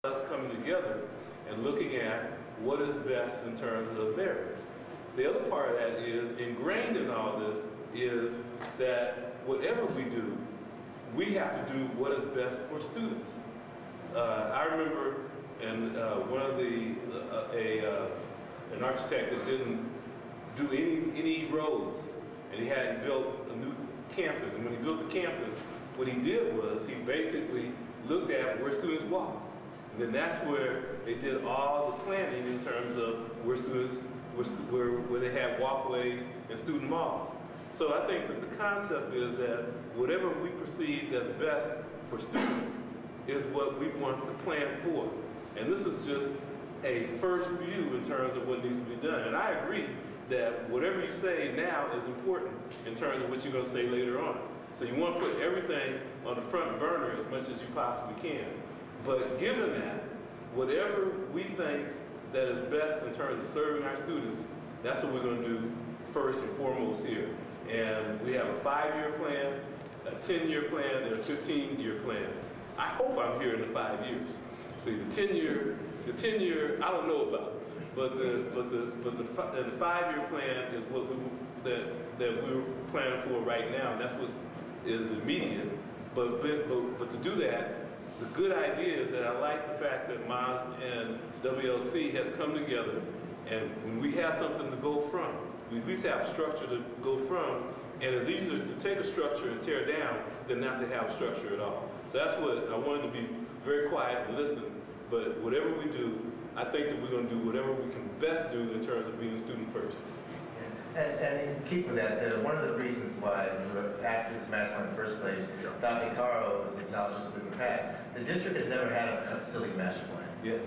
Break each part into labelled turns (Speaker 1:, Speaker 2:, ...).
Speaker 1: us coming together and looking at what is best in terms of Merritt. The other part of that is, ingrained in all this, is that whatever we do, we have to do what is best for students. I remember one of an architect that didn't do any roads, and he built a new campus. And when he built the campus, what he did was he basically looked at where students walked. And then that's where they did all the planning in terms of where students, where they had walkways and student malls. So I think that the concept is that whatever we perceive as best for students is what we want to plan for. And this is just a first view in terms of what needs to be done. And I agree that whatever you say now is important in terms of what you're going to say later on. So you want to put everything on the front burner as much as you possibly can. But given that, whatever we think that is best in terms of serving our students, that's what we're going to do first and foremost here. And we have a 5-year plan, a 10-year plan, and a 15-year plan. I hope I'm here in the 5 years. See, the 10-year, I don't know about it, but the 5-year plan is what that we're planning for right now, and that's what is immediate. But to do that, the good idea is that I like the fact that MAS and WLC has come together, and when we have something to go from, we at least have structure to go from, and it's easier to take a structure and tear down than not to have structure at all. So that's what I wanted to be very quiet and listen, but whatever we do, I think that we're going to do whatever we can best do in terms of being a student first.
Speaker 2: And in keeping with that, one of the reasons why we were asked this master plan in the first place, Dr. Caro was acknowledged this in the past. The district has never had a facilities master plan.
Speaker 1: Yes.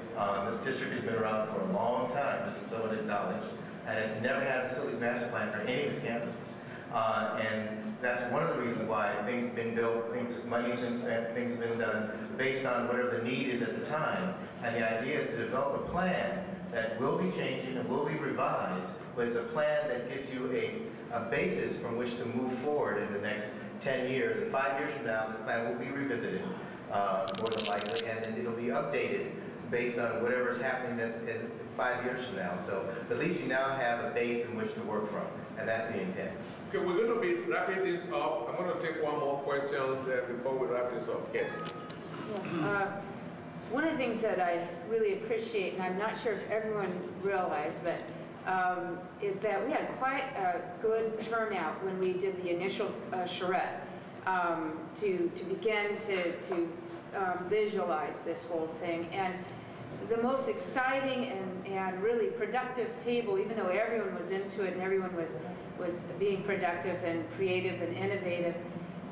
Speaker 2: This district has been around for a long time, this is someone acknowledged, and it's never had a facilities master plan for any of its campuses. And that's one of the reasons why things have been built, money's been spent, things have been done based on whatever the need is at the time. And the idea is to develop a plan that will be changing and will be revised, but it's a plan that gives you a basis from which to move forward in the next 10 years. And 5 years from now, this plan will be revisited, more than likely, and then it'll be updated based on whatever is happening in 5 years from now. So at least you now have a base in which to work from, and that's the intent.
Speaker 3: Okay, we're going to be wrapping this up. I'm going to take one more question before we wrap this up. Yes.
Speaker 4: Yes. One of the things that I really appreciate, and I'm not sure if everyone realized, but is that we had quite a good turnout when we did the initial charrette to begin to visualize this whole thing. And the most exciting and really productive table, even though everyone was into it and everyone was being productive and creative and innovative,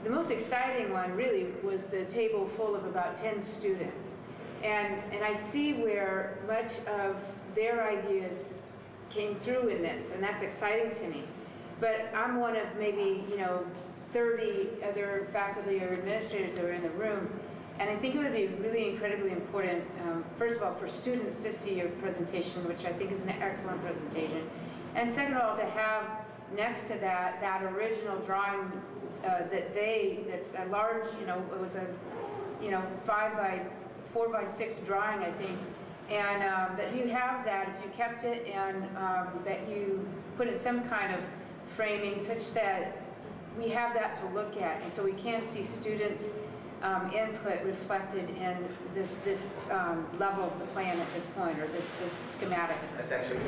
Speaker 4: the most exciting one really was the table full of about 10 students. And I see where much of their ideas came through in this, and that's exciting to me. But I'm one of maybe 30 other faculty or administrators that are in the room, and I think it would be really incredibly important, first of all, for students to see your presentation, which I think is an excellent presentation, and second of all, to have next to that original drawing that's a large, it was a 4 by 6 drawing, I think, and that you have that, if you kept it, and that you put in some kind of framing such that we have that to look at, and so we can see students' input reflected in this level of the plan at this point, or this schematic.
Speaker 2: That's actually a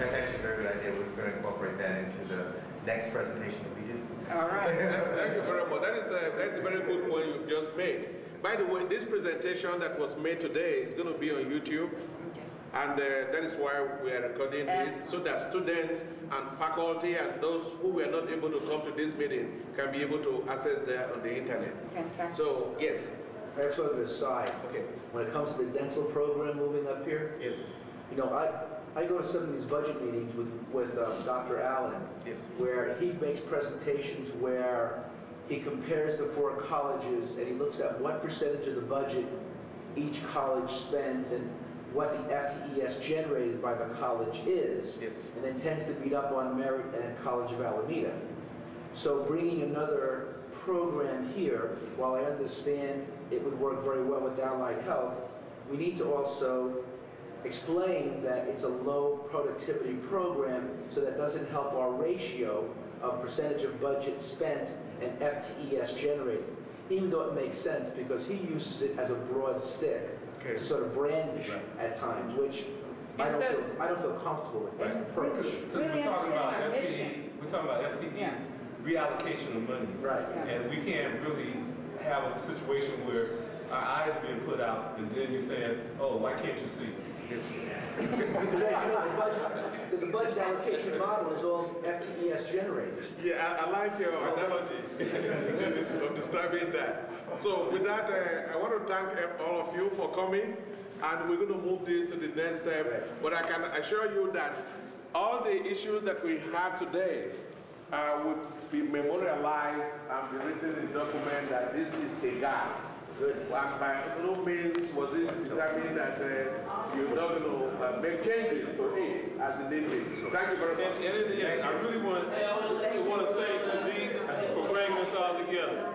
Speaker 2: very good idea. We're going to incorporate that into the next presentation that we do.
Speaker 4: All right.
Speaker 3: Thank you very much. That's a very good point you've just made. By the way, this presentation that was made today is going to be on YouTube. Okay. And that is why we are recording this, so that students and faculty and those who were not able to come to this meeting can be able to access that on the internet.
Speaker 4: Fantastic.
Speaker 3: So, yes.
Speaker 5: I have sort of an aside.
Speaker 3: Okay.
Speaker 5: When it comes to the dental program moving up here,
Speaker 3: yes.
Speaker 5: I go to some of these budget meetings with Dr. Allen,
Speaker 3: yes,
Speaker 5: where he makes presentations where he compares the 4 colleges and he looks at what percentage of the budget each college spends and what the FTES generated by the college is,
Speaker 3: yes,
Speaker 5: and then tends to beat up on Merritt and College of Alameda. So bringing another program here, while I understand it would work very well with Allied Health, we need to also explain that it's a low productivity program, so that doesn't help our ratio of percentage of budget spent and FTES generated. Even though it makes sense, because he uses it as a broad stick to sort of brandish at times, which I don't feel comfortable with that approach.
Speaker 1: Because we're talking about FTE reallocation of monies.
Speaker 5: Right.
Speaker 1: And we can't really have a situation where our eyes are being put out and then you're saying, oh, why can't you see?
Speaker 5: Because as you know, the budget allocation model is all FTES generated.
Speaker 3: Yeah, I like your analogy of describing that. So with that, I want to thank all of you for coming, and we're going to move this to the next step. But I can assure you that all the issues that we have today would be memorialized and be written in the document that this is a guide. And by no means was it determined that you're not going to make changes to it as the name is. So thank you very much.
Speaker 1: And in the end, I really want to thank Sadiq for bringing us all together.